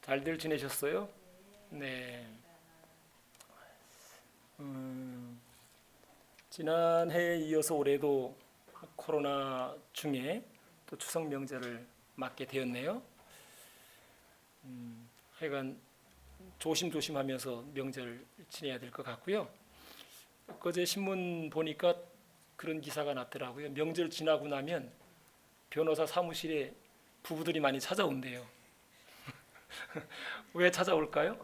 잘들 지내셨어요? 네. 지난해에 이어서 올해도 코로나 중에 또 추석 명절을 맞게 되었네요. 하여간 조심조심하면서 명절 지내야 될 것 같고요. 어제 신문 보니까 그런 기사가 났더라고요. 명절 지나고 나면 변호사 사무실에 부부들이 많이 찾아온대요. 왜 찾아올까요?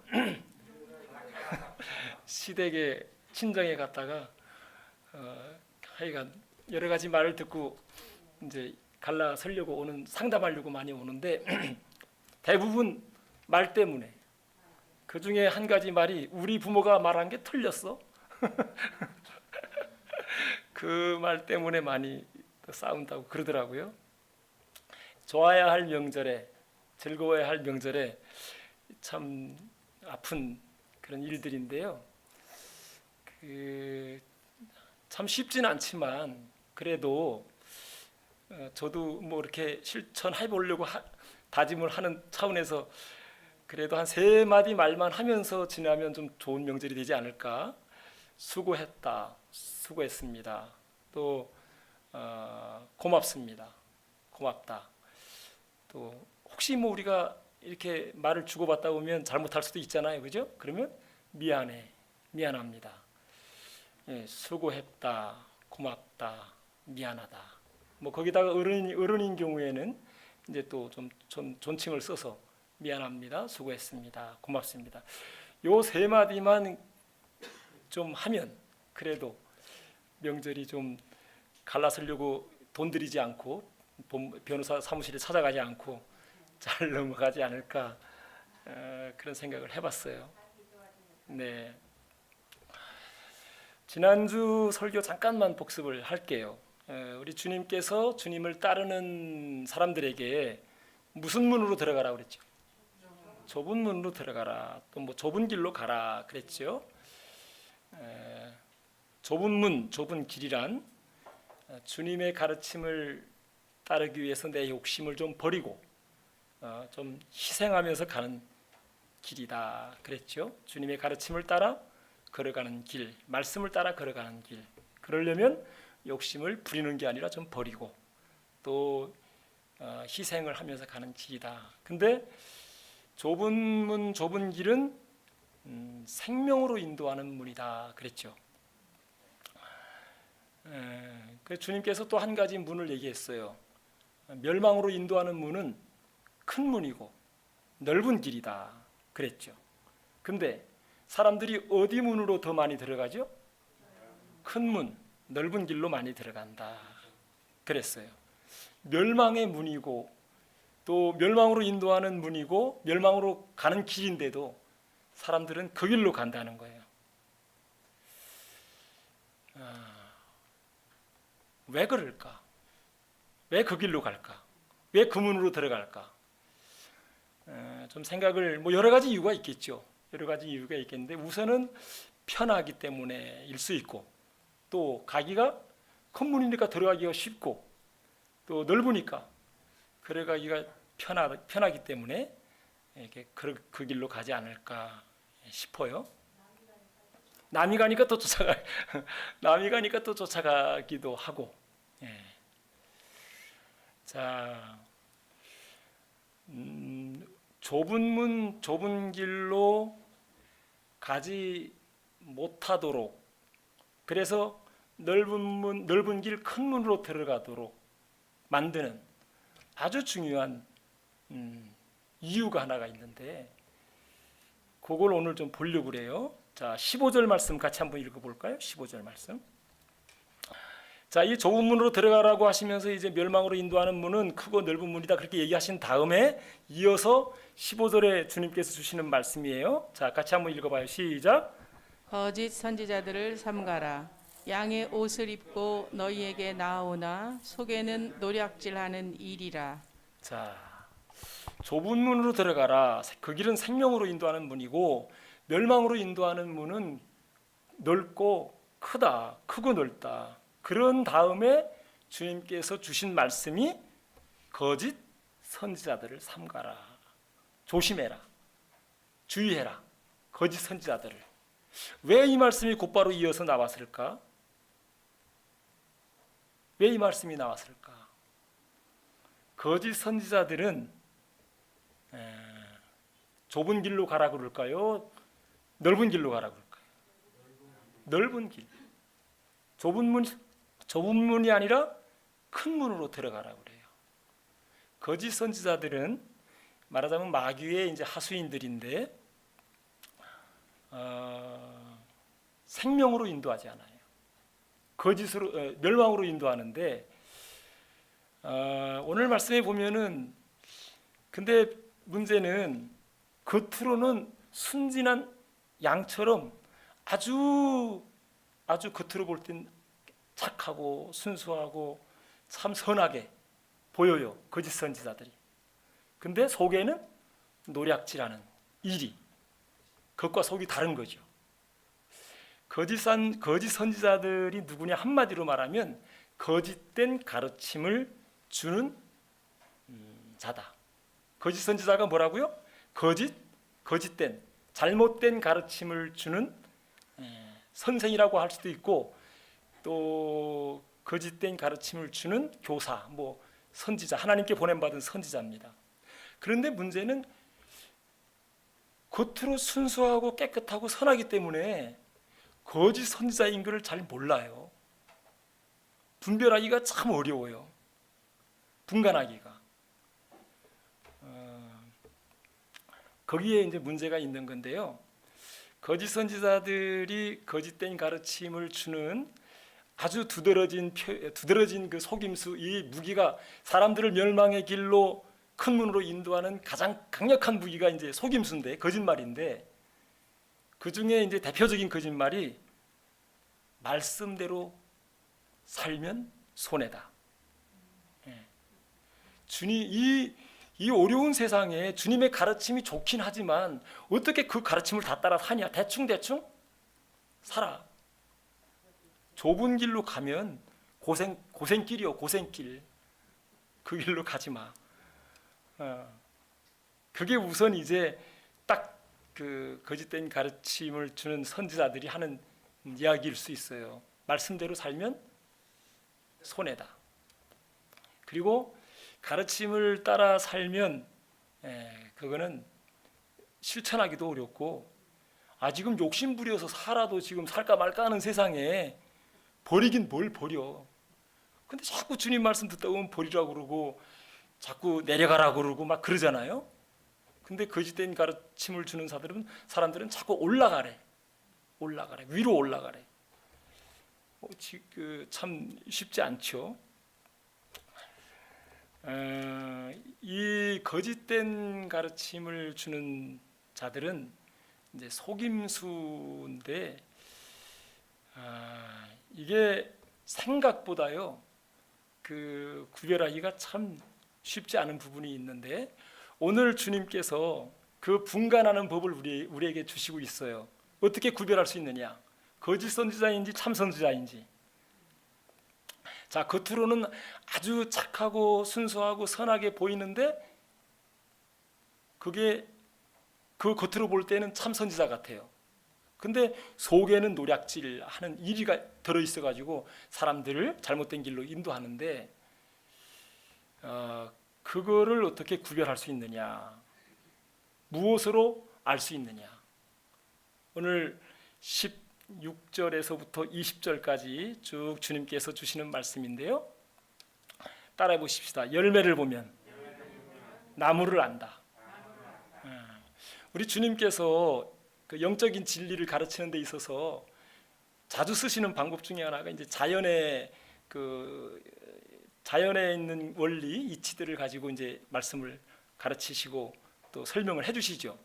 시댁에 친정에 갔다가 하여간 여러 가지 말을 듣고 이제 갈라서려고 오는, 상담하려고 많이 오는데 대부분 말 때문에, 그 중에 한 가지 말이 우리 부모가 말한 게 틀렸어. 그 말 때문에 많이 싸운다고 그러더라고요. 좋아야 할 명절에, 즐거워야 할 명절에 참 아픈 그런 일들인데요. 참 쉽진 않지만 그래도 저도 뭐 이렇게 실천해 보려고 다짐을 하는 차원에서 그래도 한 세 마디 말만 하면서 지나면 좀 좋은 명절이 되지 않을까. 수고했다, 수고했습니다. 또 고맙습니다, 고맙다. 또 혹시 뭐 우리가 이렇게 말을 주고받다 보면 잘못할 수도 있잖아요, 그죠? 그러면 미안해, 미안합니다, 수고했다, 고맙다, 미안하다. 뭐 거기다가 어른인 경우에는 이제 또 좀 존칭을 써서 미안합니다, 수고했습니다, 고맙습니다. 요 세 마디만 좀 하면 그래도 명절이 좀 갈라서려고 돈 들이지 않고 변호사 사무실에 찾아가지 않고 잘 넘어가지 않을까, 그런 생각을 해봤어요. 네. 지난주 설교 잠깐만 복습을 할게요. 우리 주님께서 주님을 따르는 사람들에게 무슨 문으로 들어가라 그랬죠? 좁은 문으로 들어가라. 또 뭐 좁은 길로 가라 그랬죠. 좁은 문, 좁은 길이란 주님의 가르침을 따르기 위해서 내 욕심을 좀 버리고 좀 희생하면서 가는 길이다 그랬죠. 주님의 가르침을 따라 걸어가는 길, 말씀을 따라 걸어가는 길. 그러려면 욕심을 부리는 게 아니라 좀 버리고 또 희생을 하면서 가는 길이다. 근데 좁은 문, 좁은 길은 생명으로 인도하는 문이다 그랬죠. 그래서 주님께서 또 한 가지 문을 얘기했어요. 멸망으로 인도하는 문은 큰 문이고 넓은 길이다 그랬죠. 근데 사람들이 어디 문으로 더 많이 들어가죠? 큰 문, 넓은 길로 많이 들어간다 그랬어요. 멸망의 문이고 또 멸망으로 인도하는 문이고 멸망으로 가는 길인데도 사람들은 그 길로 간다는 거예요. 왜 그럴까? 왜 그 길로 갈까? 왜 그 문으로 들어갈까? 좀 생각을, 뭐 여러 가지 이유가 있겠죠. 여러 가지 이유가 있겠는데 우선은 편하기 때문에일 수 있고, 또 가기가 큰 문이니까 들어가기가 쉽고, 또 넓으니까 걸어가기가 편하기 때문에 이렇게 그 길로 가지 않을까 싶어요. 남이 가니까 또 남이 가니까 또 쫓아가기도 하고. 자, 좁은 문, 좁은 길로 가지 못하도록, 그래서 넓은 문, 넓은 길, 큰 문으로 들어가도록 만드는 아주 중요한 이유가 하나가 있는데 그걸 오늘 좀 보려고 그래요. 자, 15절 말씀 같이 한번 읽어볼까요? 15절 말씀. 자, 이 좁은 문으로 들어가라고 하시면서 이제 멸망으로 인도하는 문은 크고 넓은 문이다 그렇게 얘기하신 다음에 이어서 15절에 주님께서 주시는 말씀이에요. 자, 같이 한번 읽어봐요. 시작. 거짓 선지자들을 삼가라. 양의 옷을 입고 너희에게 나아오나 속에는 노략질하는 일이라. 자, 좁은 문으로 들어가라. 그 길은 생명으로 인도하는 문이고 멸망으로 인도하는 문은 넓고 크다, 크고 넓다. 그런 다음에 주님께서 주신 말씀이 거짓 선지자들을 삼가라. 조심해라. 주의해라. 거짓 선지자들을. 왜 이 말씀이 곧바로 이어서 나왔을까? 왜 이 말씀이 나왔을까? 거짓 선지자들은 좁은 길로 가라 그럴까요? 넓은 길로 가라 그럴까요? 넓은 길. 좁은 문이 아니라 큰 문으로 들어가라 그래요. 거짓 선지자들은 말하자면 마귀의 이제 하수인들인데 생명으로 인도하지 않아요. 거짓으로 멸망으로 인도하는데 오늘 말씀에 보면은 근데 문제는 겉으로는 순진한 양처럼 아주 겉으로 볼 땐 착하고 순수하고 참 선하게 보여요. 거짓 선지자들이. 근데 속에는 노략질하는 일이 겉과 속이 다른 거죠. 거짓 선지자들이 누구냐 한마디로 말하면 거짓된 가르침을 주는 자다. 거짓 선지자가 뭐라고요? 거짓된 잘못된 가르침을 주는 선생이라고 할 수도 있고 또 거짓된 가르침을 주는 교사, 뭐 선지자, 하나님께 보냄받은 선지자입니다. 그런데 문제는 겉으로 순수하고 깨끗하고 선하기 때문에 거짓 선지자인 것을 잘 몰라요. 분별하기가 참 어려워요. 분간하기가. 거기에 이제 문제가 있는 건데요. 거짓 선지자들이 거짓된 가르침을 주는 아주 두드러진 그 속임수, 이 무기가 사람들을 멸망의 길로 큰 문으로 인도하는 가장 강력한 무기가 이제 속임수인데, 거짓말인데, 그 중에 이제 대표적인 거짓말이 말씀대로 살면 손해다. 주님, 이 어려운 세상에 주님의 가르침이 좋긴 하지만 어떻게 그 가르침을 다 따라 사냐? 대충 살아. 좁은 길로 가면 고생길이요, 고생길. 그 길로 가지 마. 그게 우선 이제 딱 그 거짓된 가르침을 주는 선지자들이 하는 이야기일 수 있어요. 말씀대로 살면 손해다. 그리고 가르침을 따라 살면 그거는 실천하기도 어렵고 지금 욕심 부려서 살아도 지금 살까 말까 하는 세상에 버리긴 뭘 버려. 근데 자꾸 주님 말씀 듣다 보면 버리라고 그러고 자꾸 내려가라고 그러고 막 그러잖아요. 근데 거짓된 가르침을 주는 사람들은 자꾸 올라가래. 위로 올라가래. 참 쉽지 않죠. 이 거짓된 가르침을 주는 자들은 이제 속임수인데 이게 생각보다요 그 구별하기가 참 쉽지 않은 부분이 있는데 오늘 주님께서 그 분간하는 법을 우리에게 주시고 있어요. 어떻게 구별할 수 있느냐? 거짓 선지자인지 참 선지자인지. 자, 겉으로는 아주 착하고 순수하고 선하게 보이는데 그게 그 겉으로 볼 때는 참 선지자 같아요. 근데 속에는 노략질하는 이리가 들어 있어 가지고 사람들을 잘못된 길로 인도하는데 그거를 어떻게 구별할 수 있느냐? 무엇으로 알 수 있느냐? 오늘 16절에서부터 20절까지 쭉 주님께서 주시는 말씀인데요. 따라해 보십시다. 열매를 보면 나무를 안다. 우리 주님께서 그 영적인 진리를 가르치는 데 있어서 자주 쓰시는 방법 중에 하나가 이제 자연에 있는 원리, 이치들을 가지고 이제 말씀을 가르치시고 또 설명을 해주시죠.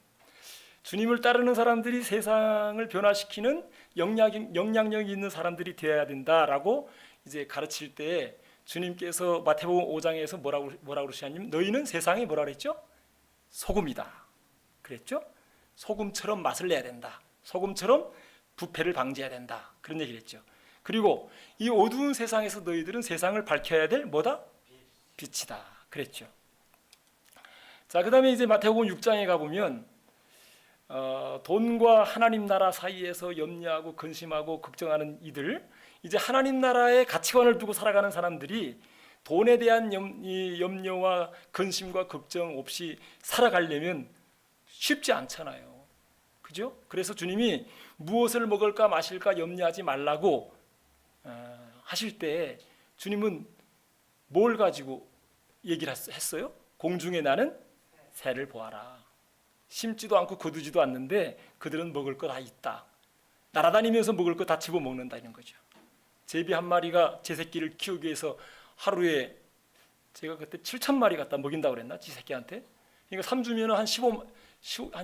주님을 따르는 사람들이 세상을 변화시키는 영향력이 있는 사람들이 되어야 된다라고 이제 가르칠 때 주님께서 마태복음 5장에서 뭐라고 그러시냐면 너희는 세상에 뭐라 그랬죠? 소금이다. 그랬죠? 소금처럼 맛을 내야 된다. 소금처럼 부패를 방지해야 된다. 그런 얘기를 했죠. 그리고 이 어두운 세상에서 너희들은 세상을 밝혀야 될 뭐다? 빛이다. 그랬죠. 자, 그다음에 이제 마태복음 6장에 가 보면 돈과 하나님 나라 사이에서 염려하고 근심하고 걱정하는 이들, 이제 하나님 나라의 가치관을 두고 살아가는 사람들이 돈에 대한 이 염려와 근심과 걱정 없이 살아가려면 쉽지 않잖아요. 그죠? 그래서 주님이 무엇을 먹을까 마실까 염려하지 말라고 하실 때 주님은 뭘 가지고 얘기를 했어요? 공중에 나는 새를 보아라. 심지도 않고 거두지도 않는데 그들은 먹을 거 다 있다. 날아다니면서 먹을 거 다 집어먹는다 이런 거죠. 제비 한 마리가 제 새끼를 키우기 위해서 하루에 제가 그때 7,000마리 갖다 먹인다고 그랬나? 지 새끼한테. 그러니까 3주면 한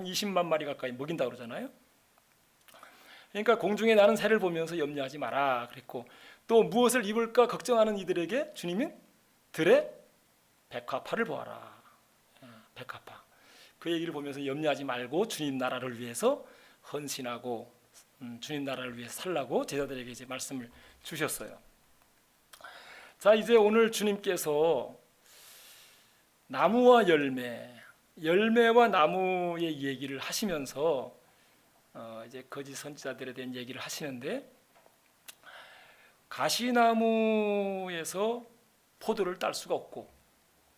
20만 마리 가까이 먹인다고 그러잖아요. 그러니까 공중에 나는 새를 보면서 염려하지 마라 그랬고, 또 무엇을 입을까 걱정하는 이들에게 주님은 들의 백화파를 보아라. 백화파. 그 얘기를 보면서 염려하지 말고 주님 나라를 위해서 헌신하고 주님 나라를 위해서 살라고 제자들에게 이제 말씀을 주셨어요. 자, 이제 오늘 주님께서 나무와 열매와 나무의 얘기를 하시면서 이제 거짓 선지자들에 대한 얘기를 하시는데, 가시나무에서 포도를 딸 수가 없고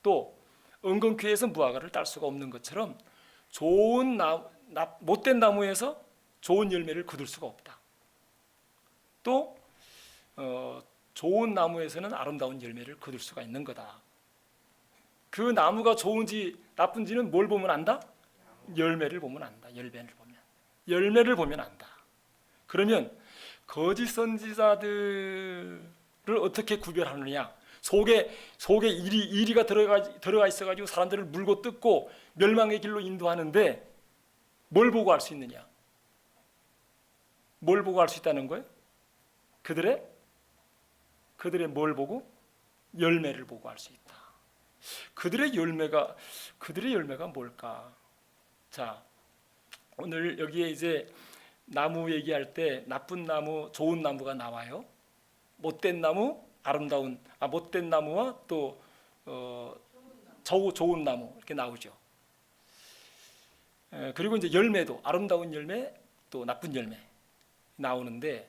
또 은근퀴에서 무화과를 딸 수가 없는 것처럼 좋은 못된 나무에서 좋은 열매를 거둘 수가 없다. 또 좋은 나무에서는 아름다운 열매를 거둘 수가 있는 거다. 그 나무가 좋은지 나쁜지는 뭘 보면 안다? 열매를 보면 안다. 열매를 보면 안다. 그러면 거짓 선지자들을 어떻게 구별하느냐? 속에 이리가 들어가 있어가지고 사람들을 물고 뜯고 멸망의 길로 인도하는데 뭘 보고 알 수 있느냐? 뭘 보고 알 수 있다는 거예요? 그들의 뭘 보고? 열매를 보고 알 수 있다. 그들의 열매가 뭘까? 자, 오늘 여기에 이제 나무 얘기할 때 나쁜 나무, 좋은 나무가 나와요. 못된 나무, 못된 나무와 또 좋은 나무 이렇게 나오죠. 그리고 이제 열매도 아름다운 열매, 또 나쁜 열매 나오는데,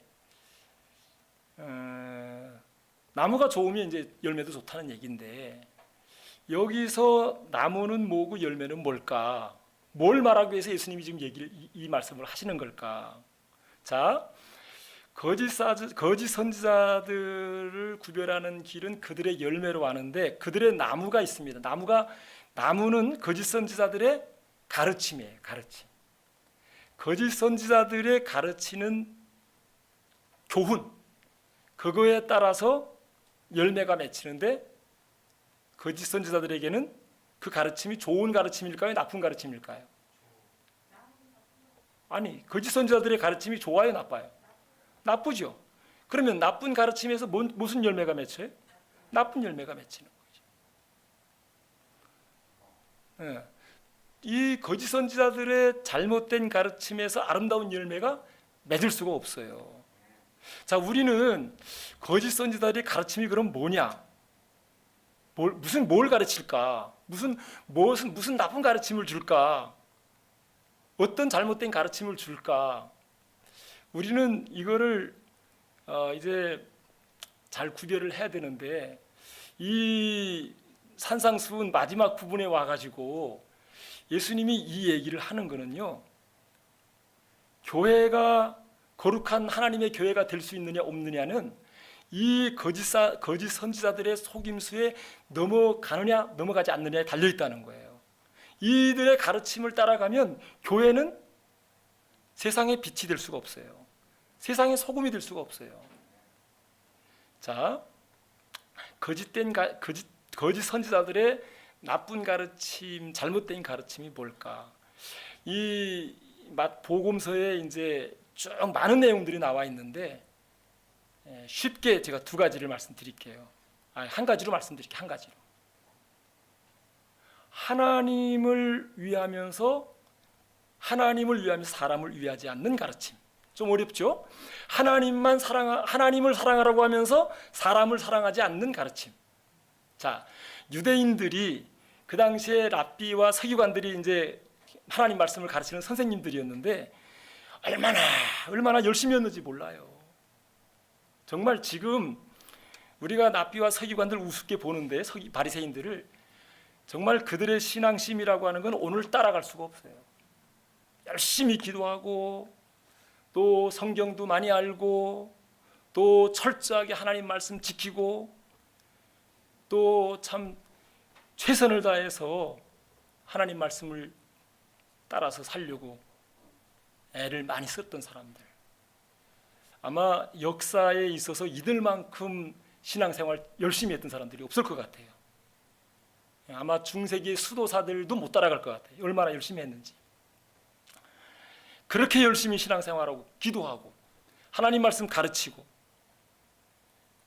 나무가 좋으면 이제 열매도 좋다는 얘기인데, 여기서 나무는 뭐고 열매는 뭘까? 뭘 말하기 위해서 예수님이 지금 이 말씀을 하시는 걸까? 자, 거짓 선지자들을 구별하는 길은 그들의 열매로 아는데, 그들의 나무가 있습니다. 나무는 거짓 선지자들의 가르침이에요. 가르침. 거짓 선지자들의 가르치는 교훈, 그거에 따라서 열매가 맺히는데, 거짓 선지자들에게는 그 가르침이 좋은 가르침일까요? 나쁜 가르침일까요? 아니, 거짓 선지자들의 가르침이 좋아요? 나빠요? 나쁘죠. 그러면 나쁜 가르침에서 무슨 열매가 맺혀요? 나쁜 열매가 맺히는 거죠. 이 거짓 선지자들의 잘못된 가르침에서 아름다운 열매가 맺을 수가 없어요. 자, 우리는 거짓 선지자들의 가르침이 그럼 뭐냐? 뭘 가르칠까? 무슨 나쁜 가르침을 줄까? 어떤 잘못된 가르침을 줄까? 우리는 이거를 이제 잘 구별을 해야 되는데, 이 산상수훈 마지막 부분에 와가지고 예수님이 이 얘기를 하는 거는요, 교회가 거룩한 하나님의 교회가 될 수 있느냐 없느냐는 이 거짓 선지자들의 속임수에 넘어가느냐 넘어가지 않느냐에 달려 있다는 거예요. 이들의 가르침을 따라가면 교회는 세상의 빛이 될 수가 없어요. 세상의 소금이 될 수가 없어요. 자, 거짓 선지자들의 나쁜 가르침, 잘못된 가르침이 뭘까? 이 복음서에 이제 쭉 많은 내용들이 나와 있는데, 쉽게 제가 두 가지를 말씀드릴게요. 한 가지로 말씀드릴게요. 한 가지로. 하나님을 위하면서 사람을 위하지 않는 가르침. 좀 어렵죠? 하나님을 사랑하라고 하면서 사람을 사랑하지 않는 가르침. 자, 유대인들이 그 당시에 랍비와 서기관들이 이제 하나님 말씀을 가르치는 선생님들이었는데 얼마나 열심히였는지 몰라요. 정말 지금 우리가 납비와 서기관들 우습게 보는데 바리새인들을 정말 그들의 신앙심이라고 하는 건 오늘 따라갈 수가 없어요. 열심히 기도하고 또 성경도 많이 알고 또 철저하게 하나님 말씀 지키고 또 참 최선을 다해서 하나님 말씀을 따라서 살려고 애를 많이 썼던 사람들. 아마 역사에 있어서 이들만큼 신앙생활 열심히 했던 사람들이 없을 것 같아요. 아마 중세기 수도사들도 못 따라갈 것 같아요. 얼마나 열심히 했는지. 그렇게 열심히 신앙생활하고 기도하고 하나님 말씀 가르치고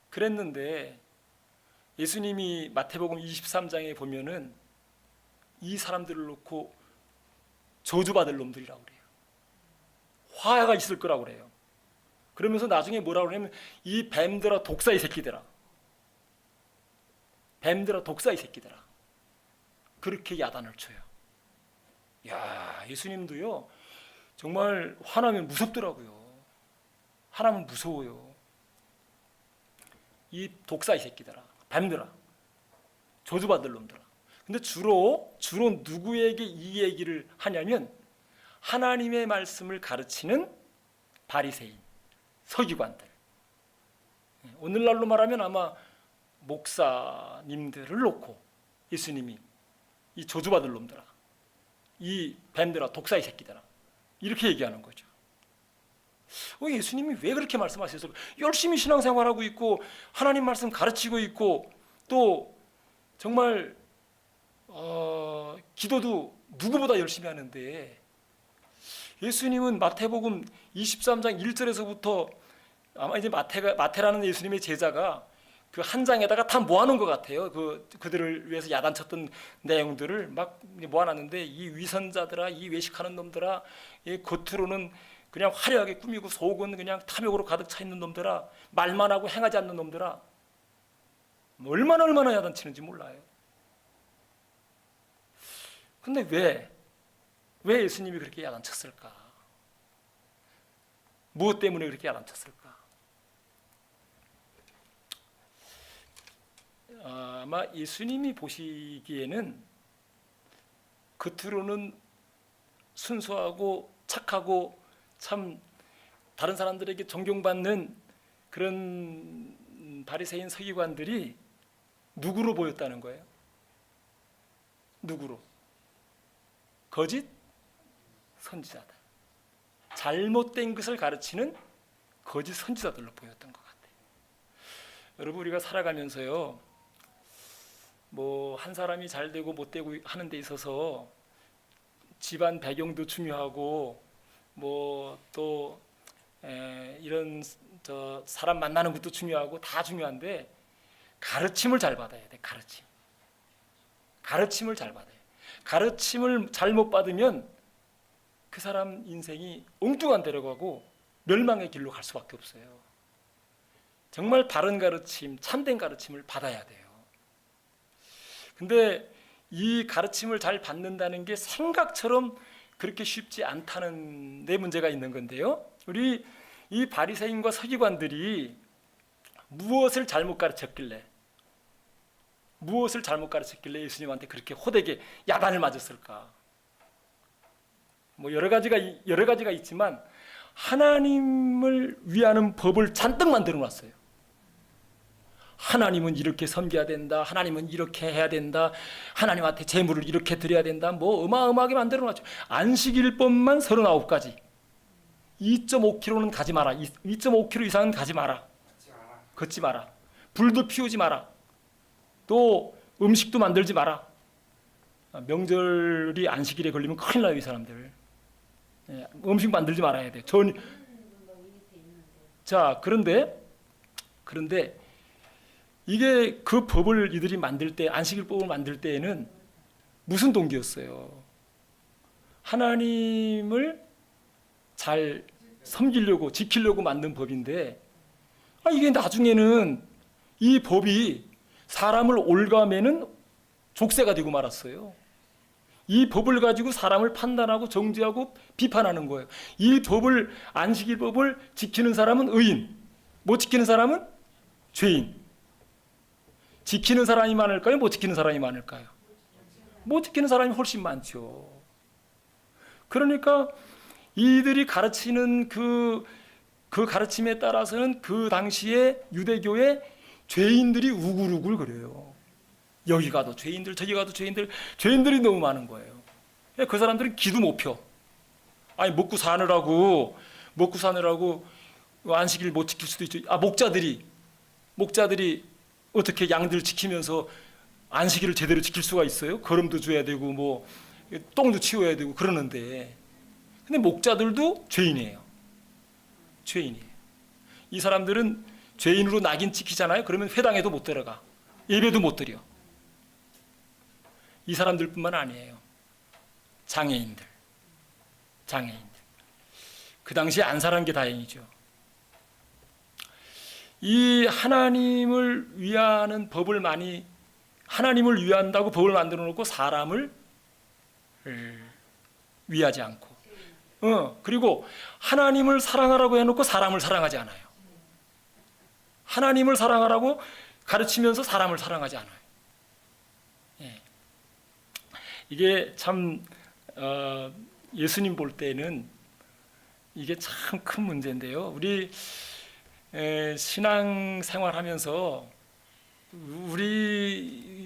그랬는데 예수님이 마태복음 23장에 보면은 이 사람들을 놓고 저주받을 놈들이라고 그래요. 화가 있을 거라고 그래요. 그러면서 나중에 뭐라고 그러냐면 이 뱀들아 독사 이 새끼들아. 뱀들아 독사 이 새끼들아. 그렇게 야단을 쳐요. 야, 예수님도요. 정말 화나면 무섭더라고요. 화나면 무서워요. 이 독사 이 새끼들아. 뱀들아. 저주받을 놈들아. 근데 주로 누구에게 이 얘기를 하냐면 하나님의 말씀을 가르치는 바리새인, 서기관들. 오늘날로 말하면 아마 목사님들을 놓고 예수님이 이 저주받을 놈들아, 이 뱀들아, 독사의 새끼들아 이렇게 얘기하는 거죠. 예수님이 왜 그렇게 말씀하셨어요? 열심히 신앙생활하고 있고 하나님 말씀 가르치고 있고 또 정말 기도도 누구보다 열심히 하는데 예수님은 마태복음 23장 1절에서부터 아마 이제 마태라는 예수님의 제자가 그 한 장에다가 다 모아놓은 것 같아요. 그들을 위해서 야단쳤던 내용들을 막 모아놨는데 이 위선자들아, 이 외식하는 놈들아, 이 겉으로는 그냥 화려하게 꾸미고 속은 그냥 탐욕으로 가득 차 있는 놈들아, 말만 하고 행하지 않는 놈들아, 얼마나 야단치는지 몰라요. 근데 왜 예수님이 그렇게 야단쳤을까? 무엇 때문에 그렇게 야단쳤을까? 아마 예수님이 보시기에는 겉으로는 순수하고 착하고 참 다른 사람들에게 존경받는 그런 바리새인 서기관들이 누구로 보였다는 거예요? 누구로? 거짓 선지자들. 잘못된 것을 가르치는 거짓 선지자들로 보였던 것 같아요. 여러분, 우리가 살아가면서요, 한 사람이 잘 되고 못 되고 하는 데 있어서 집안 배경도 중요하고 또 이런 사람 만나는 것도 중요하고 다 중요한데 가르침을 잘 받아야 돼. 가르침을 잘 받아야 돼. 가르침을 잘못 받으면 그 사람 인생이 엉뚱한 데로 가고 멸망의 길로 갈 수밖에 없어요. 정말 바른 가르침, 참된 가르침을 받아야 돼요. 근데 이 가르침을 잘 받는다는 게 생각처럼 그렇게 쉽지 않다는 데 문제가 있는 건데요. 우리 이 바리새인과 서기관들이 무엇을 잘못 가르쳤길래 예수님한테 그렇게 호되게 야단을 맞았을까? 여러 가지가 있지만 하나님을 위하는 법을 잔뜩 만들어 놨어요. 하나님은 이렇게 섬겨야 된다. 하나님은 이렇게 해야 된다. 하나님한테 제물을 이렇게 드려야 된다. 어마어마하게 만들어 놨죠. 안식일법만 39가지. 2.5km는 가지 마라. 2.5km 이상은 가지 마라. 걷지 마라. 불도 피우지 마라. 또 음식도 만들지 마라. 명절이 안식일에 걸리면 큰일 나요, 이 사람들. 음식 만들지 말아야 돼. 자, 그런데 이게 그 법을 이들이 만들 때, 안식일법을 만들 때에는 무슨 동기였어요? 하나님을 잘 섬기려고, 지키려고 만든 법인데, 이게 나중에는 이 법이 사람을 올가매는 족쇄가 되고 말았어요. 이 법을 가지고 사람을 판단하고 정죄하고 비판하는 거예요. 이 법을, 안식일법을 지키는 사람은 의인, 못 지키는 사람은 죄인. 지키는 사람이 많을까요? 못 지키는 사람이 많을까요? 못 지키는 사람이 훨씬 많죠. 그러니까 이들이 가르치는 그 가르침에 따라서는 그 당시에 유대교의 죄인들이 우글우글 거려요. 여기 가도 죄인들, 저기 가도 죄인들, 죄인들이 너무 많은 거예요. 그 사람들은 기도 못 펴. 아니 먹고 사느라고 안식일 못 지킬 수도 있죠. 목자들이 어떻게 양들 지키면서 안식일을 제대로 지킬 수가 있어요? 거름도 줘야 되고 뭐 똥도 치워야 되고 그러는데, 근데 목자들도 죄인이에요. 이 사람들은 죄인으로 낙인 찍히잖아요. 그러면 회당에도 못 들어가, 예배도 못 드려. 이 사람들뿐만 아니에요. 장애인들. 그 당시에 안 살은 게 다행이죠. 이 하나님을 위하는 법을 하나님을 위한다고 법을 만들어 놓고 사람을 위하지 않고, 그리고 하나님을 사랑하라고 해놓고 사람을 사랑하지 않아요. 하나님을 사랑하라고 가르치면서 사람을 사랑하지 않아요. 이게 참 예수님 볼 때는 이게 참 큰 문제인데요. 우리 신앙 생활하면서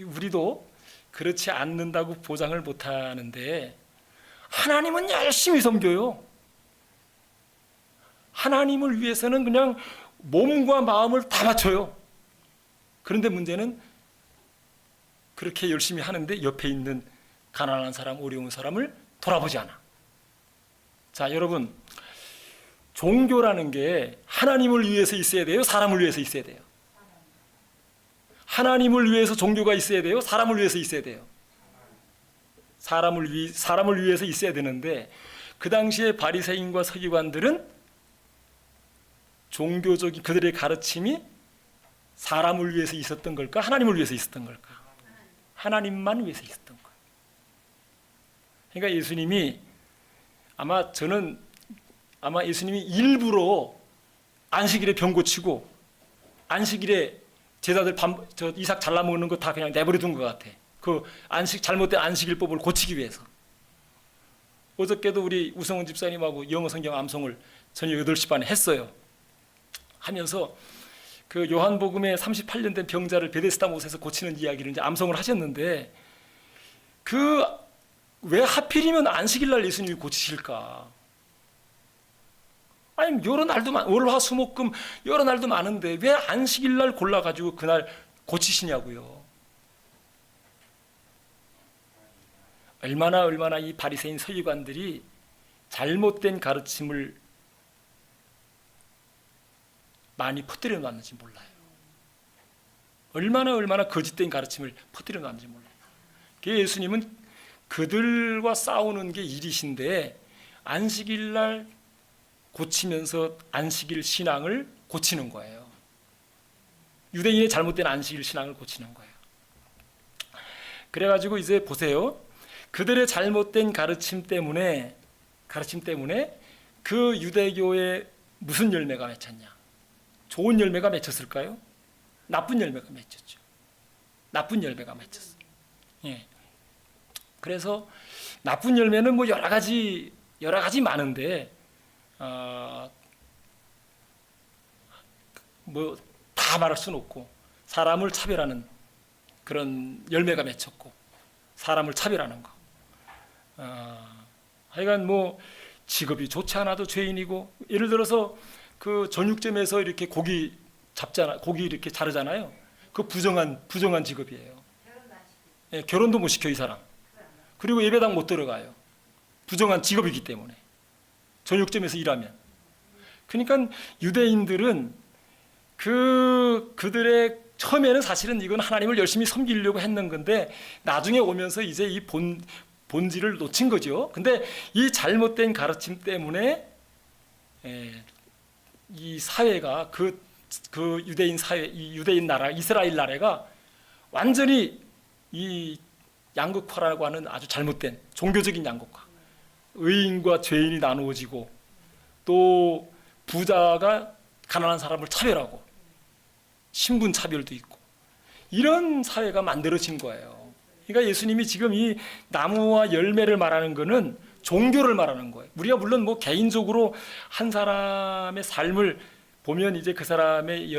우리도 그렇지 않는다고 보장을 못하는데, 하나님은 열심히 섬겨요. 하나님을 위해서는 그냥 몸과 마음을 다 바쳐요. 그런데 문제는 그렇게 열심히 하는데 옆에 있는 가난한 사람, 어려운 사람을 돌아보지 않아. 자, 여러분, 종교라는 게 하나님을 위해서 있어야 돼요? 사람을 위해서 있어야 돼요? 하나님을 위해서 종교가 있어야 돼요? 사람을 위해서 있어야 돼요? 사람을 위해서 있어야 되는데, 그 당시에 바리새인과 서기관들은 종교적인 그들의 가르침이 사람을 위해서 있었던 걸까? 하나님을 위해서 있었던 걸까? 하나님만 위해서 있었던 거예요. 그러니까 예수님이 예수님이 일부러 안식일에 병 고치고 안식일에 제자들 이삭 잘라 먹는 거 다 그냥 내버려 둔 것 같아. 그 잘못된 안식일법을 고치기 위해서. 어저께도 우리 우성훈 집사님하고 영어 성경 암송을 저녁 8시 반에 했어요. 하면서 그 요한복음에 38년 된 병자를 베데스다 못에서 고치는 이야기를 이제 암송을 하셨는데, 왜 하필이면 안식일날 예수님이 고치실까? 아니 여러 날도 월화수목금 여러 날도 많은데 왜 안식일날 골라가지고 그날 고치시냐고요. 얼마나 이 바리새인 서기관들이 잘못된 가르침을 많이 퍼뜨려 놨는지 몰라요. 얼마나 거짓된 가르침을 퍼뜨려 놨는지 몰라요. 예수님은 그들과 싸우는 게 일이신데, 안식일날 고치면서 안식일 신앙을 고치는 거예요. 유대인의 잘못된 안식일 신앙을 고치는 거예요. 그래가지고 이제 보세요. 그들의 잘못된 가르침 때문에 그 유대교에 무슨 열매가 맺혔냐? 좋은 열매가 맺혔을까요? 나쁜 열매가 맺혔죠. 나쁜 열매가 맺혔어요. 예. 그래서 나쁜 열매는 뭐 여러 가지 많은데, 뭐 다 말할 수는 없고, 사람을 차별하는 그런 열매가 맺혔고, 사람을 차별하는 거. 하여간 뭐 직업이 좋지 않아도 죄인이고, 예를 들어서 그 전육점에서 이렇게 고기 이렇게 자르잖아요. 그 부정한 직업이에요. 예, 결혼도 못 시켜 이 사람. 그리고 예배당 못 들어가요. 부정한 직업이기 때문에. 전육점에서 일하면. 그러니까 유대인들은 그들의 처음에는 사실은 이건 하나님을 열심히 섬기려고 했는 건데, 나중에 오면서 이제 이 본질을 놓친 거죠. 근데 이 잘못된 가르침 때문에 이 사회가 그 유대인 사회, 이 유대인 나라, 이스라엘 나라가 완전히 이 양극화라고 하는 아주 잘못된 종교적인 양극화, 의인과 죄인이 나누어지고 또 부자가 가난한 사람을 차별하고 신분 차별도 있고 이런 사회가 만들어진 거예요. 그러니까 예수님이 지금 이 나무와 열매를 말하는 거는 종교를 말하는 거예요. 우리가 물론 뭐 개인적으로 한 사람의 삶을 보면 이제 그 사람이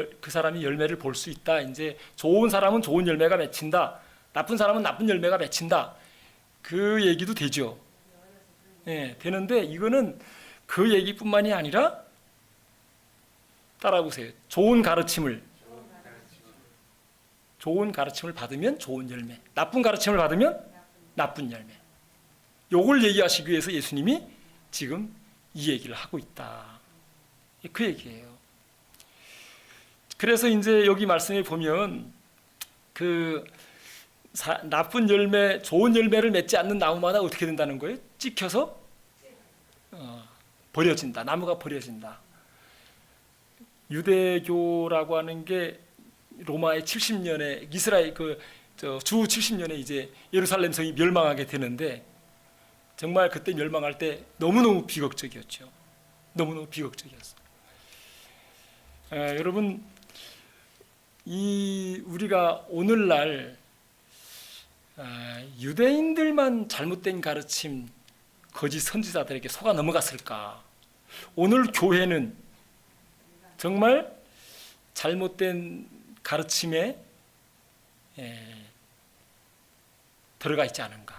열매를 볼 수 있다. 이제 좋은 사람은 좋은 열매가 맺힌다. 나쁜 사람은 나쁜 열매가 맺힌다. 그 얘기도 되죠. 예, 되는데 이거는 그 얘기뿐만이 아니라 따라보세요. 좋은 가르침을 받으면 좋은 열매, 나쁜 가르침을 받으면 나쁜 열매. 요걸 얘기하시기 위해서 예수님이 지금 이 얘기를 하고 있다. 그 얘기예요. 그래서 이제 여기 말씀에 보면 그 나쁜 열매, 좋은 열매를 맺지 않는 나무마다 어떻게 된다는 거예요? 찍혀서 버려진다. 나무가 버려진다. 유대교라고 하는 게 로마의 70년에 이스라엘 주 70년에 이제 예루살렘 성이 멸망하게 되는데 정말 그때 멸망할 때 너무너무 비극적이었죠. 너무너무 비극적이었어요. 여러분 우리가 오늘날 유대인들만 잘못된 가르침, 거짓 선지자들에게 속아 넘어갔을까? 오늘 교회는 정말 잘못된 가르침에 들어가 있지 않은가?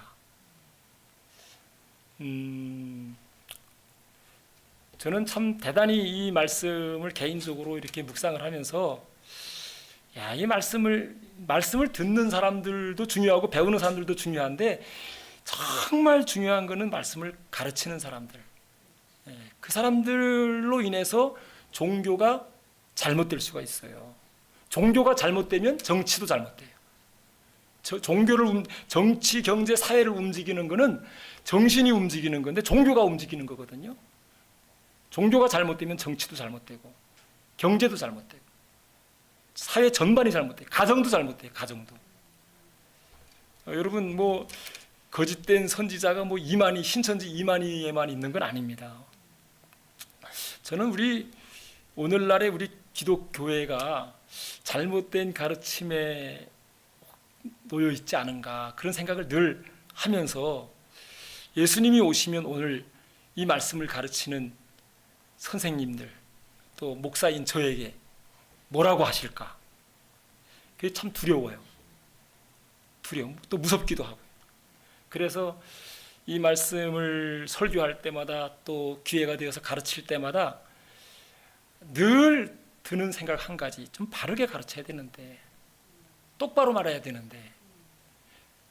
저는 참 대단히 이 말씀을 개인적으로 이렇게 묵상을 하면서 이 말씀을 듣는 사람들도 중요하고 배우는 사람들도 중요한데 정말 중요한 거는 말씀을 가르치는 사람들. 그 사람들로 인해서 종교가 잘못될 수가 있어요. 종교가 잘못되면 정치도 잘못돼요. 정치, 경제, 사회를 움직이는 거는 정신이 움직이는 건데 종교가 움직이는 거거든요. 종교가 잘못되면 정치도 잘못되고 경제도 잘못되고 사회 전반이 잘못돼요. 가정도 잘못돼요. 가정도. 여러분 뭐 거짓된 선지자가 뭐 신천지 이만희에만 있는 건 아닙니다. 저는 오늘날의 우리 기독교회가 잘못된 가르침에 놓여 있지 않은가 그런 생각을 늘 하면서 예수님이 오시면 오늘 이 말씀을 가르치는 선생님들 또 목사인 저에게 뭐라고 하실까? 그게 참 두려워요. 또 무섭기도 하고. 그래서 이 말씀을 설교할 때마다 또 기회가 되어서 가르칠 때마다 늘 드는 생각 한 가지, 좀 바르게 가르쳐야 되는데 똑바로 말해야 되는데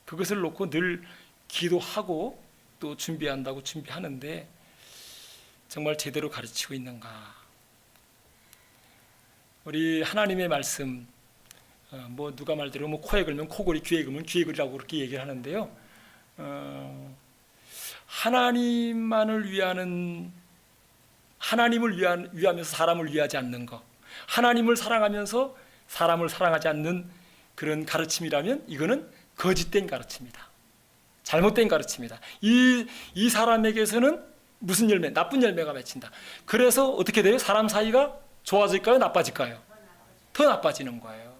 그것을 놓고 늘 기도하고 또 준비하는데 정말 제대로 가르치고 있는가? 우리 하나님의 말씀 뭐 누가 말대로 뭐 코에 걸면 코걸이, 귀에 걸면 귀에 걸이라고 그렇게 얘기를 하는데요. 하나님을 위하면서 사람을 위하지 않는 것, 하나님을 사랑하면서 사람을 사랑하지 않는 그런 가르침이라면 이거는 거짓된 가르침이다. 잘못된 가르침이다. 이 사람에게서는 무슨 열매? 나쁜 열매가 맺힌다. 그래서 어떻게 돼요? 사람 사이가 좋아질까요? 나빠질까요? 더 나빠지는 거예요.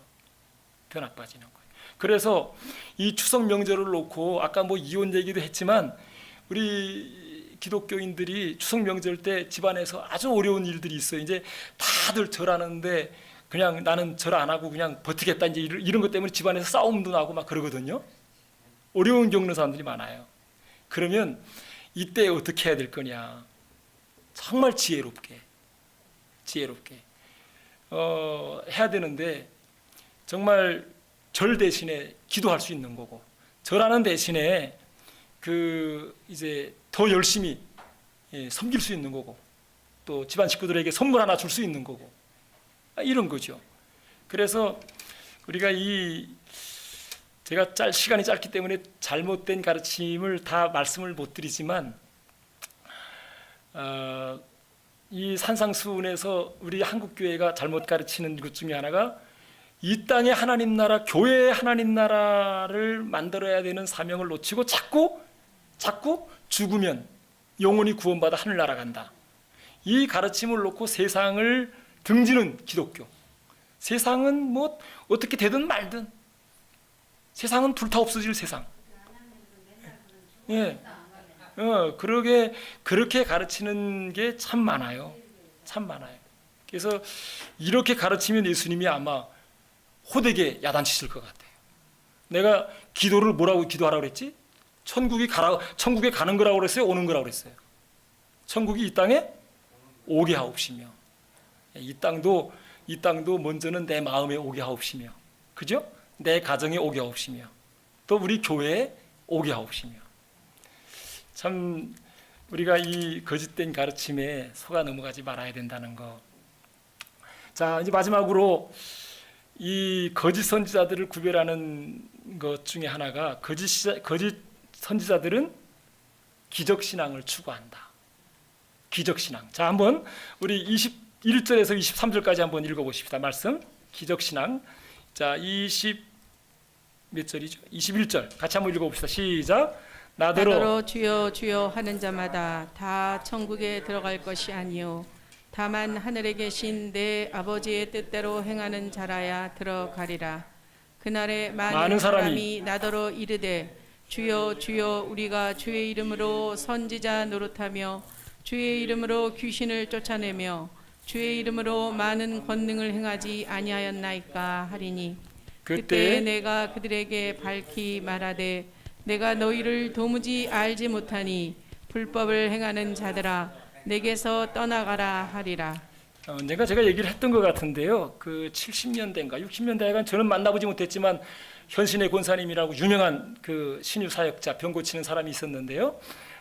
더 나빠지는 거예요. 그래서 이 추석 명절을 놓고 아까 뭐 이혼 얘기도 했지만 우리 기독교인들이 추석 명절 때 집안에서 아주 어려운 일들이 있어요. 이제 다들 절하는데 그냥 나는 절 안 하고 그냥 버티겠다 이제 이런 것 때문에 집안에서 싸움도 나고 막 그러거든요. 어려운 겪는 사람들이 많아요. 그러면 이때 어떻게 해야 될 거냐? 정말 지혜롭게 해야 되는데 정말 절 대신에 기도할 수 있는 거고 절하는 대신에 이제 더 열심히 섬길 수 있는 거고 또 집안 식구들에게 선물 하나 줄 수 있는 거고 이런 거죠. 그래서 우리가 제가 시간이 짧기 때문에 잘못된 가르침을 다 말씀을 못 드리지만 이 산상수훈에서 우리 한국교회가 잘못 가르치는 것 중에 하나가 이 땅의 하나님 나라, 교회의 하나님 나라를 만들어야 되는 사명을 놓치고 자꾸 죽으면 영혼이 구원받아 하늘나라 간다. 이 가르침을 놓고 세상을 등지는 기독교. 세상은 뭐 어떻게 되든 말든 세상은 불타 없어질 세상. 예. 그렇게 가르치는 게 참 많아요. 참 많아요. 그래서 이렇게 가르치면 예수님이 아마 호되게 야단치실 것 같아요. 내가 기도를 뭐라고 기도하라고 그랬지? 천국에 가는 거라고 그랬어요? 오는 거라고 그랬어요? 천국이 이 땅에 오게 하옵시며, 이 땅도 먼저는 내 마음에 오게 하옵시며, 그죠? 내 가정에 오게 하옵시며, 또 우리 교회에 오게 하옵시며. 참 우리가 이 거짓된 가르침에 속아 넘어가지 말아야 된다는 거. 자, 이제 마지막으로 이 거짓 선지자들을 구별하는 것 중에 하나가 거짓 선지자들은 기적 신앙을 추구한다. 기적 신앙. 자, 한번 우리 21절에서 23절까지 한번 읽어 보십시다. 말씀. 기적 신앙. 자, 몇 절이죠? 21절. 같이 한번 읽어 봅시다. 시작. 나더러 주여 주여 하는 자마다 다 천국에 들어갈 것이 아니요 다만 하늘에 계신 내 아버지의 뜻대로 행하는 자라야 들어가리라. 그날에 많은 사람이 나더러 이르되 주여 주여 우리가 주의 이름으로 선지자 노릇하며 주의 이름으로 귀신을 쫓아내며 주의 이름으로 많은 권능을 행하지 아니하였나이까 하리니 그때 내가 그들에게 밝히 말하되 내가 너희를 도무지 알지 못하니 불법을 행하는 자들아 내게서 떠나가라 하리라. 제가 얘기를 했던 것 같은데요. 그 70년대인가 60년대가 저는 만나보지 못했지만 현신의 권사님이라고 유명한 그 신유 사역자 병 고치는 사람이 있었는데요.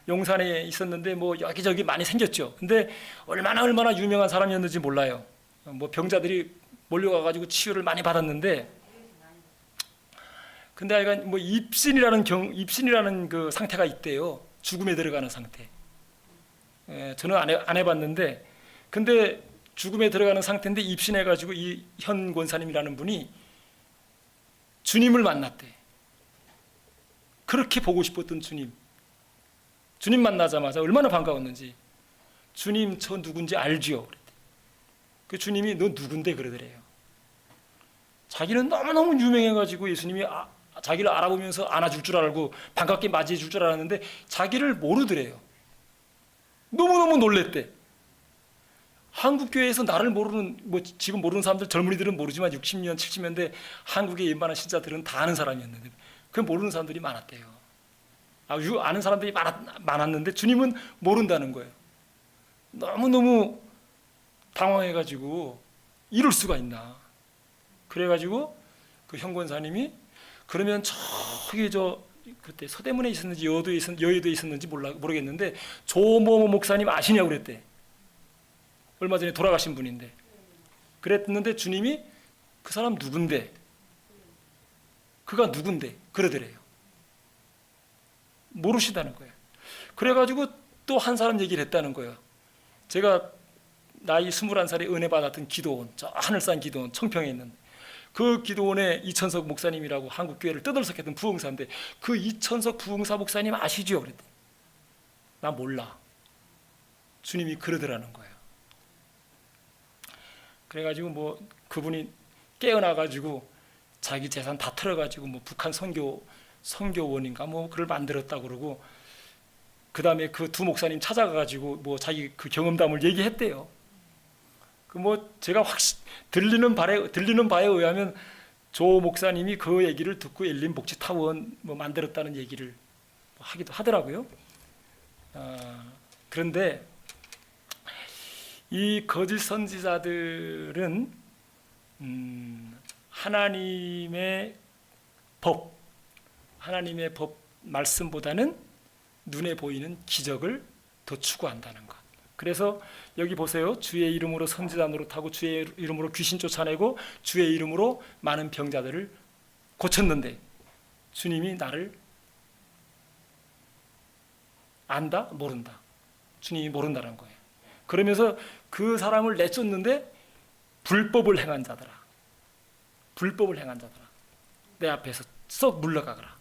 용산에 있었는데 뭐 여기저기 많이 생겼죠. 근데 얼마나 유명한 사람이었는지 몰라요. 뭐 병자들이 몰려가가지고 치유를 많이 받았는데, 근데 하여간 뭐 입신이라는 그 상태가 있대요. 죽음에 들어가는 상태. 저는 안 해봤는데, 근데 죽음에 들어가는 상태인데 입신해가지고 이 현 권사님이라는 분이 주님을 만났대. 그렇게 보고 싶었던 주님 만나자마자 얼마나 반가웠는지, 주님 저 누군지 알지요? 그랬대. 그 주님이 너 누군데 그러더래요. 자기는 너무너무 유명해가지고 예수님이 자기를 알아보면서 안아줄 줄 알고 반갑게 맞이해 줄 줄 알았는데 자기를 모르더래요. 너무너무 놀랬대. 한국교회에서 나를 모르는, 뭐 지금 모르는 사람들, 젊은이들은 모르지만 60년, 70년대 한국의 웬만한 신자들은 다 아는 사람이었는데 그 모르는 사람들이 많았대요. 아는 사람들이 많았는데 주님은 모른다는 거예요. 너무너무 당황해가지고 이럴 수가 있나. 그래가지고 그 현권사님이 그러면 저기 그때 서대문에 있었는지 여의도에 있었는지 모르겠는데 조모 목사님 아시냐고 그랬대. 얼마 전에 돌아가신 분인데. 그랬는데 주님이 그 사람 누군데? 그가 누군데? 그러더래요. 모르시다는 거예요. 그래가지고 또 한 사람 얘기를 했다는 거예요. 제가 나이 21살에 은혜 받았던 기도원, 저 하늘산 기도원 청평에 있는 그 기도원의 이천석 목사님이라고 한국교회를 떠들썩했던 부흥사인데 그 이천석 부흥사 목사님 아시죠? 그랬더니 나 몰라. 주님이 그러더라는 거예요. 그래가지고 뭐 그분이 깨어나가지고 자기 재산 다 털어가지고 뭐 북한 선교원인가 뭐 그걸 만들었다고 그러고, 그 다음에 그 두 목사님 찾아가가지고 뭐 자기 그 경험담을 얘기했대요. 그 뭐 제가 들리는 바에 의하면 조 목사님이 그 얘기를 듣고 엘린 복지타원 뭐 만들었다는 얘기를 하기도 하더라고요. 그런데 이 거짓 선지자들은 하나님의 법 말씀보다는 눈에 보이는 기적을 더 추구한다는 것. 그래서 여기 보세요. 주의 이름으로 선지자 노릇하고 주의 이름으로 귀신 쫓아내고 주의 이름으로 많은 병자들을 고쳤는데 주님이 나를 안다? 모른다. 주님이 모른다는 거예요. 그러면서 그 사람을 내쫓는데 불법을 행한 자들아. 불법을 행한 자들아, 내 앞에서 썩 물러가거라.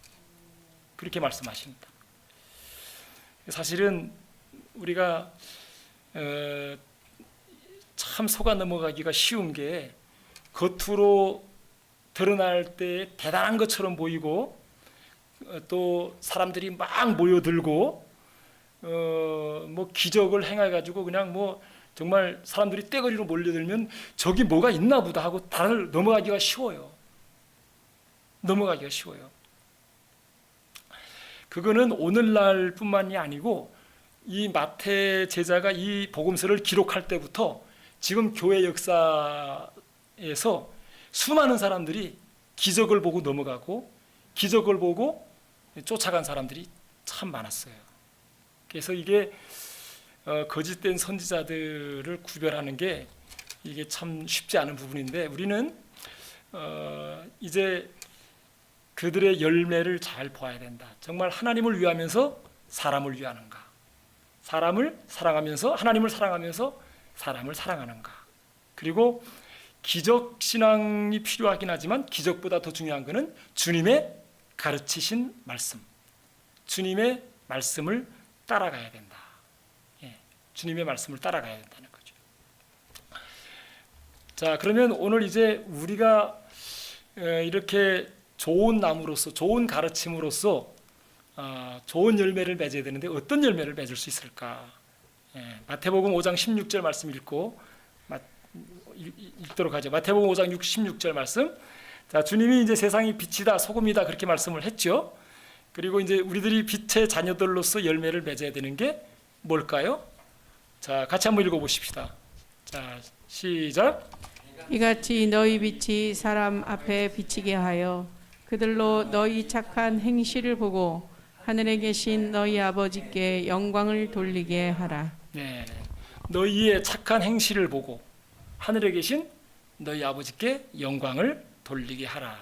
그렇게 말씀하십니다. 사실은 우리가 참 속아 넘어가기가 쉬운 게, 겉으로 드러날 때 대단한 것처럼 보이고, 또 사람들이 막 모여들고 뭐 기적을 행해가지고 그냥 뭐 정말 사람들이 떼거리로 몰려들면 저기 뭐가 있나 보다 하고 다들 넘어가기가 쉬워요. 넘어가기가 쉬워요. 그거는 오늘날 뿐만이 아니고 이 마태 제자가 이 복음서를 기록할 때부터 지금 교회 역사에서 수많은 사람들이 기적을 보고 넘어가고 기적을 보고 쫓아간 사람들이 참 많았어요. 그래서 이게 거짓된 선지자들을 구별하는 게 이게 참 쉽지 않은 부분인데, 우리는 이제 그들의 열매를 잘 봐야 된다. 정말 하나님을 위하면서 사람을 위하는가, 사람을 사랑하면서 하나님을 사랑하면서 사람을 사랑하는가. 그리고 기적 신앙이 필요하긴 하지만 기적보다 더 중요한 것은 주님의 가르치신 말씀, 주님의 말씀을 따라가야 된다. 주님의 말씀을 따라가야 된다는 거죠. 자, 그러면 오늘 이제 우리가 이렇게 좋은 나무로서, 좋은 가르침으로서 좋은 열매를 맺어야 되는데 어떤 열매를 맺을 수 있을까? 마태복음 5장 16절 말씀 읽도록 하죠. 마태복음 5장 16절 말씀. 자, 주님이 이제 세상이 빛이다, 소금이다 그렇게 말씀을 했죠. 그리고 이제 우리들이 빛의 자녀들로서 열매를 맺어야 되는 게 뭘까요? 자, 같이 한번 읽어보십시다. 자, 시작. 이같이 너희 빛이 사람 앞에 비치게 하여 그들로 너희 착한 행실을 보고 하늘에 계신 너희 아버지께 영광을 돌리게 하라. 네, 너희의 착한 행실을 보고 하늘에 계신 너희 아버지께 영광을 돌리게 하라.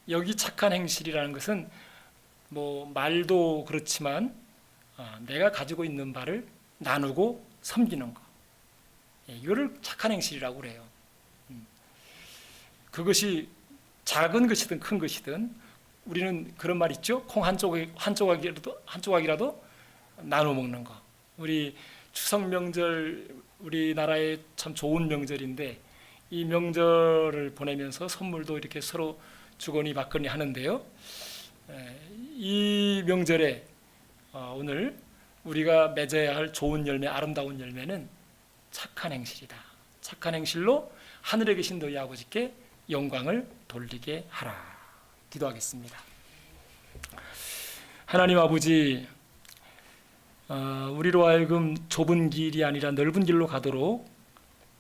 여기 착한 행실이라는 것은 뭐 말도 그렇지만 내가 가지고 있는 바를 나누고 섬기는 거, 이거를 착한 행실이라고 그래요. 그것이 작은 것이든 큰 것이든 우리는 그런 말 있죠. 콩 한 조각이라도 나눠 먹는 거. 우리 추석 명절 우리나라의 참 좋은 명절인데 이 명절을 보내면서 선물도 이렇게 서로 주거니 받거니 하는데요. 이 명절에 오늘 우리가 맺어야 할 좋은 열매, 아름다운 열매는 착한 행실이다. 착한 행실로 하늘에 계신 너희 아버지께 영광을 돌리게 하라. 기도하겠습니다. 하나님 아버지, 우리로 하여금 좁은 길이 아니라 넓은 길로 가도록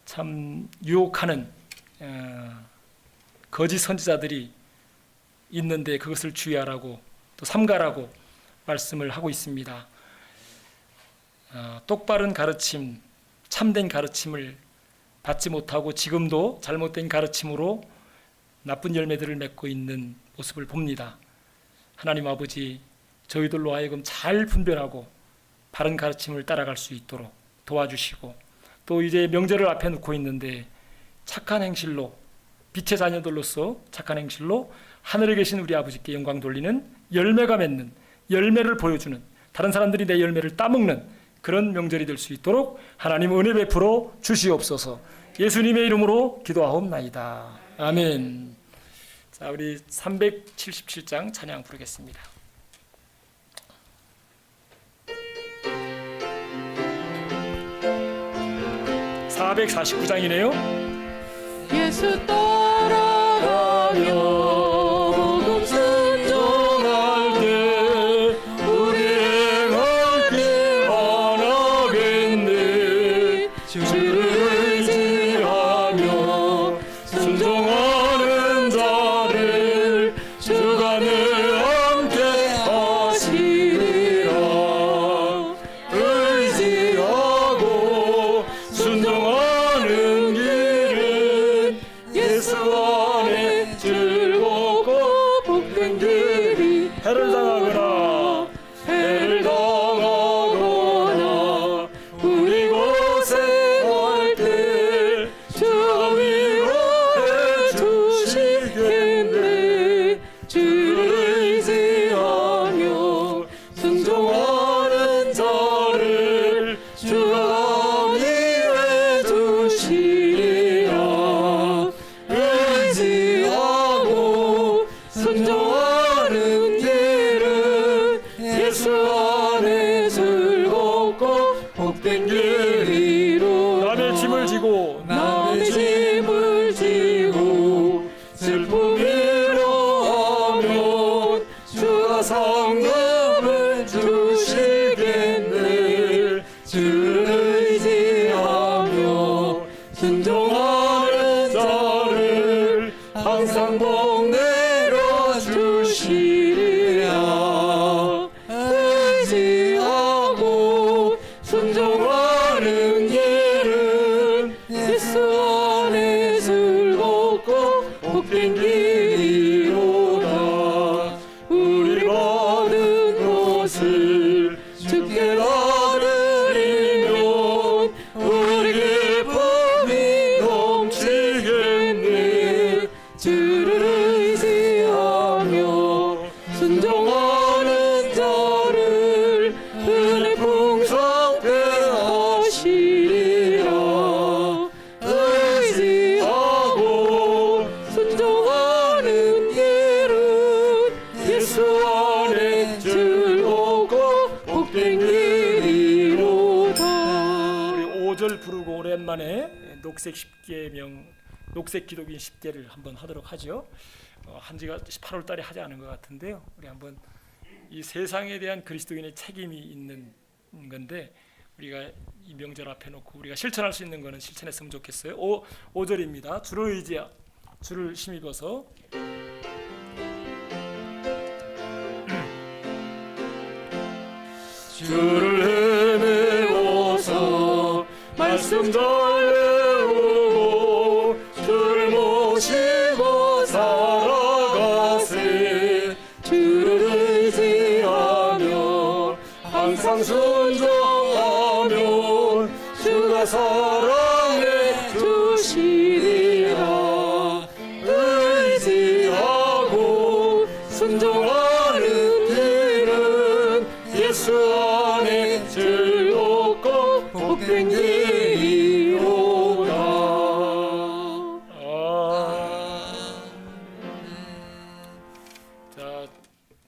참 유혹하는 거짓 선지자들이 있는데 그것을 주의하라고 또 삼가라고 말씀을 하고 있습니다. 똑바른 가르침, 참된 가르침을 받지 못하고 지금도 잘못된 가르침으로 나쁜 열매들을 맺고 있는 모습을 봅니다. 하나님 아버지, 저희들로 하여금 잘 분별하고 바른 가르침을 따라갈 수 있도록 도와주시고, 또 이제 명절을 앞에 놓고 있는데 착한 행실로, 빛의 자녀들로서 착한 행실로 하늘에 계신 우리 아버지께 영광 돌리는 열매가 맺는, 열매를 보여주는, 다른 사람들이 내 열매를 따먹는 그런 명절이 될 수 있도록 하나님 은혜 베풀어 주시옵소서. 예수님의 이름으로 기도하옵나이다. 아멘. 자, 우리 377장 찬양 부르겠습니다. (449장이네요) 예수 따라가며 복음 순종할 때 우리 행할 길 안 하겠네. 주를 의지하며 순종하는 자를 주가 늘 함께 하시리라. 의지하고 순종하는 길은 예수 복된 길이로 남의 짐을 지고 남의 짐을 지고 슬픔이로 하면 주가 상급을 주시겠네. 주를 의지하며 순종하는 자를 항상 복 내려 주시리라. 의지하고 순종하는 길은 예수 안에 즐겁고 복된 길이로다. 우리 받은 것을 주께 나누리면 우리 기쁨이 넘치겠네. 주를 의지하며 순종하는 자를 은혜 풍성케 하시리라. 의지하고 순종하는 길은 예수 안에 즐겁고 복된 길이로다. 우리 5절 부르고 오랜만에 녹색 10계명, 녹색 기독인 10계를 한번 하도록 하죠. 한지가 18월 달에 하지 않은 것 같은데요. 우리 한번 이 세상에 대한 그리스도인의 책임이 있는 건데 우리가 이 명절 앞에 놓고 우리가 실천할 수 있는 거는 실천했으면 좋겠어요. 5절입니다. 주를 의지하, 주를 힘입어서 주를 헤매워서 말씀 잘 외우고 주를 모시고 살아가세. 주를 의지하며 항상 순종하면 주가 사랑해 주시리라. 의지하고 순종하는 길은 예수 안에 즐겁고 복된 길이로다. 자,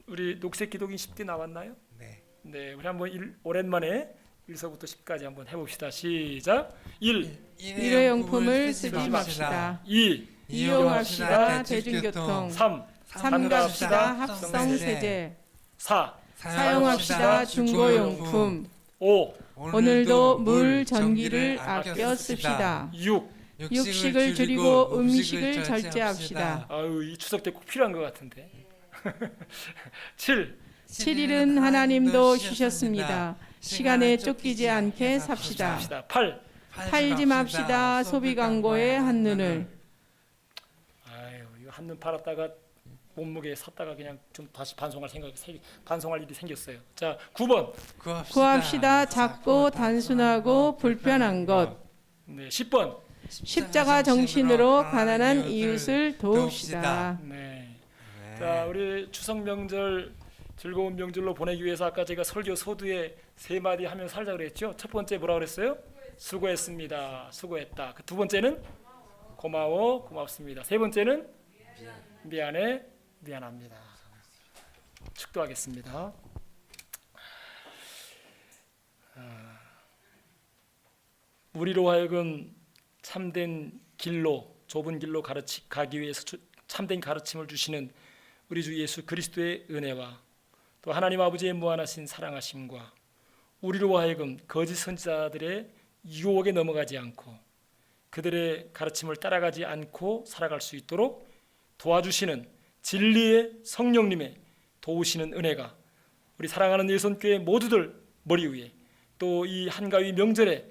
우리 녹색 기독인 10개 나왔나요? 네. 네, 우리 한번 오랜만에 1서부터 10까지 한번 해봅시다. 시작. 1. 일회용품을 쓰지 맙시다. 2. 이용합시다. 대중교통. 3. 삼갑시다. 합성세제. 4. 사용합시다. 중고용품. 5. 오늘도 물, 전기를 아껴 씁시다. 6. 육식을 줄이고 음식을 절제합시다. 아유, 이 추석 때 꼭 필요한 것 같은데. 7. 7일은 하나님도 쉬셨습니다. 시간에 쫓기지 않게 삽시다. 8. 팔지 맙시다. 소비 광고에 한눈을. 아유, 이거 한눈 팔았다가 몸무게 샀다가 그냥 좀 다시 반송할 일이 생겼어요. 자, 9번. 구합시다. 작고 단순하고 불편한 것. 네, 10번. 십자가 정신으로 가난한 이웃을 도웁시다. 네. 자, 우리 추석 명절 즐거운 명절로 보내기 위해서 아까 제가 설교 소두에 3마디 하면 살자 그랬죠. 첫 번째 뭐라 그랬어요? 수고했습니다. 수고했다. 그 두 번째는 고마워, 고맙습니다. 세 번째는 미안해, 미안합니다. 축도하겠습니다. 우리로 하여금 참된 길로, 좁은 길로 가기 위해서 참된 가르침을 주시는 우리 주 예수 그리스도의 은혜와 또 하나님 아버지의 무한하신 사랑하심과 우리로 하여금 거짓 선지자들의 유혹에 넘어가지 않고 그들의 가르침을 따라가지 않고 살아갈 수 있도록 도와주시는 진리의 성령님의 도우시는 은혜가 우리 사랑하는 예손교회 모두들 머리 위에 또 이 한가위 명절에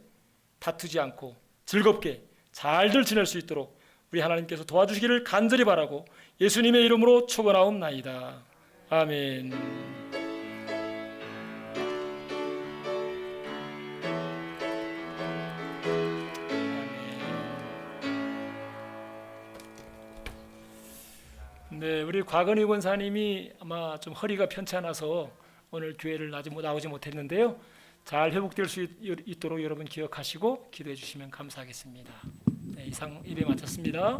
다투지 않고 즐겁게 잘들 지낼 수 있도록 우리 하나님께서 도와주시기를 간절히 바라고 예수님의 이름으로 축원하옵나이다. 아멘. 네, 우리 곽은희 권사님이 아마 좀 허리가 편찮아서 오늘 교회를 나오지 못했는데요. 잘 회복될 수 있도록 여러분 기억하시고 기도해 주시면 감사하겠습니다. 네, 이상 예배 마쳤습니다.